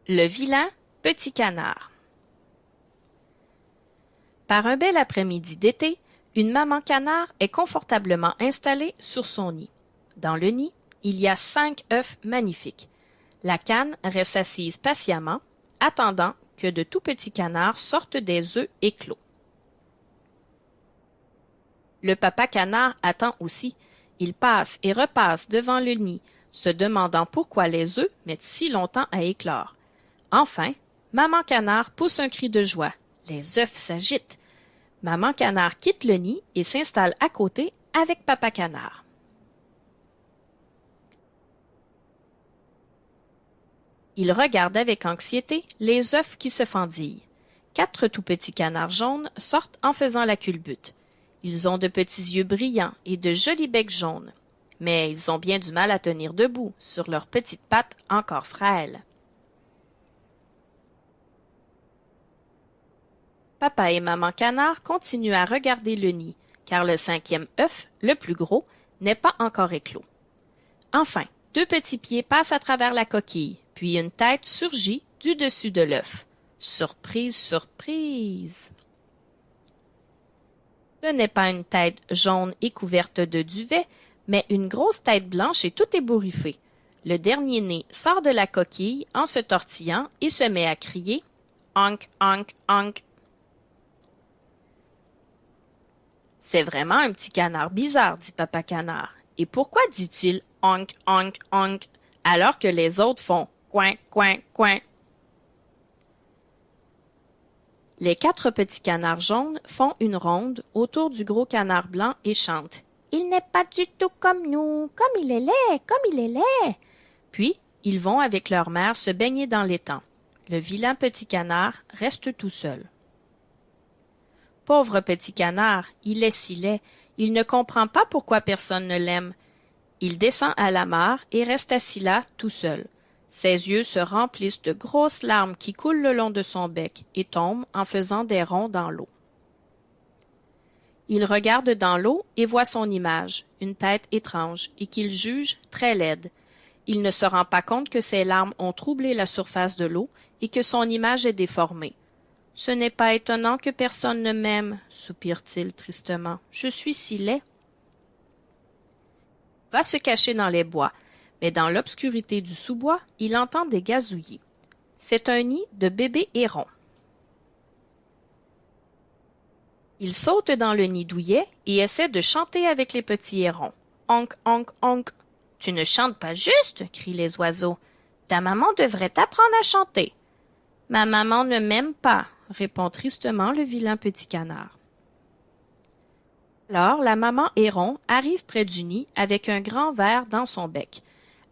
Le vilain petit canard. Par un bel après-midi d'été, une maman canard est confortablement installée sur son nid. Dans le nid, il y a 5 œufs magnifiques. La cane reste assise patiemment, attendant que de tout petits canards sortent des œufs éclos. Le papa canard attend aussi. Il passe et repasse devant le nid, se demandant pourquoi les œufs mettent si longtemps à éclore. Enfin, maman canard pousse un cri de joie. Les œufs s'agitent. Maman canard quitte le nid et s'installe à côté avec papa canard. Il regarde avec anxiété les œufs qui se fendillent. 4 tout petits canards jaunes sortent en faisant la culbute. Ils ont de petits yeux brillants et de jolis becs jaunes, mais ils ont bien du mal à tenir debout sur leurs petites pattes encore frêles. Papa et maman canard continuent à regarder le nid, car le 5e œuf, le plus gros, n'est pas encore éclos. Enfin, 2 petits pieds passent à travers la coquille, puis une tête surgit du dessus de l'œuf. Surprise, surprise! Ce n'est pas une tête jaune et couverte de duvet, mais une grosse tête blanche et tout ébouriffée. Le dernier né sort de la coquille en se tortillant et se met à crier « Honk, honk, honk ». C'est vraiment un petit canard bizarre, dit papa canard. Et pourquoi dit-il « Honk, honk, honk » alors que les autres font « Coin, coin, coin ». Les 4 petits canards jaunes font une ronde autour du gros canard blanc et chantent « Il n'est pas du tout comme nous, comme il est laid, comme il est laid ». Puis, ils vont avec leur mère se baigner dans l'étang. Le vilain petit canard reste tout seul. Pauvre petit canard, il est si laid, il ne comprend pas pourquoi personne ne l'aime. Il descend à la mare et reste assis là, tout seul. Ses yeux se remplissent de grosses larmes qui coulent le long de son bec et tombent en faisant des ronds dans l'eau. Il regarde dans l'eau et voit son image, une tête étrange, et qu'il juge très laide. Il ne se rend pas compte que ses larmes ont troublé la surface de l'eau et que son image est déformée. « Ce n'est pas étonnant que personne ne m'aime, » soupire-t-il tristement. « Je suis si laid. » Il va se cacher dans les bois, mais dans l'obscurité du sous-bois, il entend des gazouillis. C'est un nid de bébés hérons. Il saute dans le nid douillet et essaie de chanter avec les petits hérons. « Honk, honk, honk !»« Tu ne chantes pas juste !» crient les oiseaux. « Ta maman devrait t'apprendre à chanter. »« Ma maman ne m'aime pas !» répond tristement le vilain petit canard. Alors la maman héron arrive près du nid avec un grand verre dans son bec.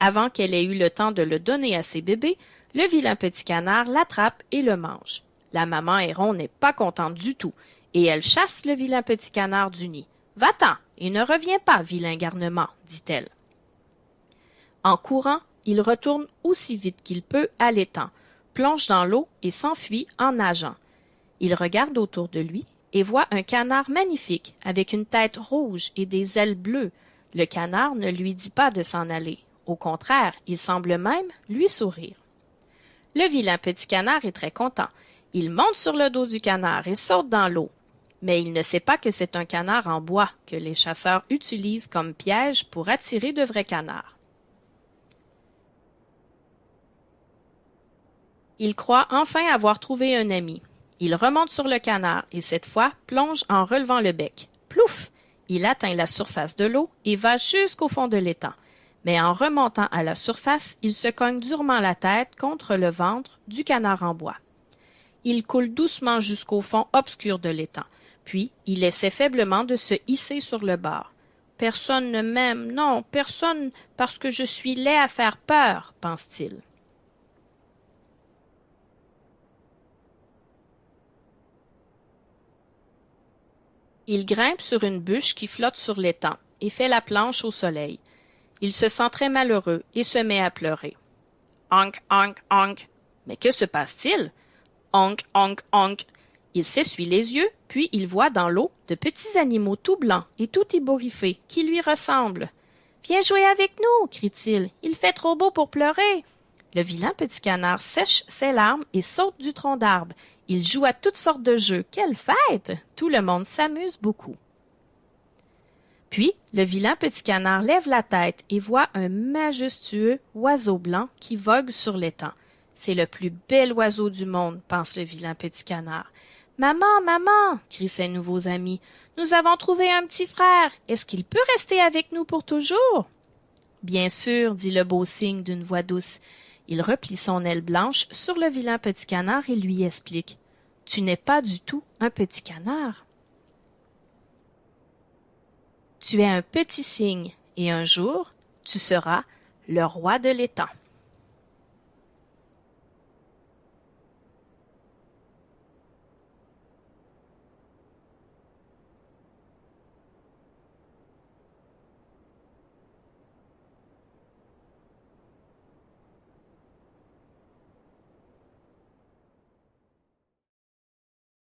Avant qu'elle ait eu le temps de le donner à ses bébés, le vilain petit canard l'attrape et le mange. La maman héron n'est pas contente du tout, et elle chasse le vilain petit canard du nid. « Va-t'en, et ne reviens pas, vilain garnement, » dit-elle. En courant, il retourne aussi vite qu'il peut à l'étang, plonge dans l'eau et s'enfuit en nageant. Il regarde autour de lui et voit un canard magnifique avec une tête rouge et des ailes bleues. Le canard ne lui dit pas de s'en aller. Au contraire, il semble même lui sourire. Le vilain petit canard est très content. Il monte sur le dos du canard et saute dans l'eau. Mais il ne sait pas que c'est un canard en bois que les chasseurs utilisent comme piège pour attirer de vrais canards. Il croit enfin avoir trouvé un ami. Il remonte sur le canard et cette fois plonge en relevant le bec. Plouf! Il atteint la surface de l'eau et va jusqu'au fond de l'étang. Mais en remontant à la surface, il se cogne durement la tête contre le ventre du canard en bois. Il coule doucement jusqu'au fond obscur de l'étang. Puis, il essaie faiblement de se hisser sur le bord. « Personne ne m'aime, non, personne, parce que je suis laid à faire peur, » pense-t-il. Il grimpe sur une bûche qui flotte sur l'étang et fait la planche au soleil. Il se sent très malheureux et se met à pleurer. Honk, honk, honk. Mais que se passe-t-il? Honk, honk, honk. Il s'essuie les yeux, puis il voit dans l'eau de petits animaux tout blancs et tout ébouriffés qui lui ressemblent. « Viens jouer avec nous !» crie-t-il. « Il fait trop beau pour pleurer !» Le vilain petit canard sèche ses larmes et saute du tronc d'arbre. Il joue à toutes sortes de jeux. Quelle fête! Tout le monde s'amuse beaucoup. Puis, le vilain petit canard lève la tête et voit un majestueux oiseau blanc qui vogue sur l'étang. C'est le plus bel oiseau du monde, pense le vilain petit canard. Maman, maman, crient ses nouveaux amis, nous avons trouvé un petit frère. Est-ce qu'il peut rester avec nous pour toujours? Bien sûr, dit le beau cygne d'une voix douce. Il replie son aile blanche sur le vilain petit canard et lui explique. Tu n'es pas du tout un petit canard. Tu es un petit cygne, et un jour, tu seras le roi de l'étang.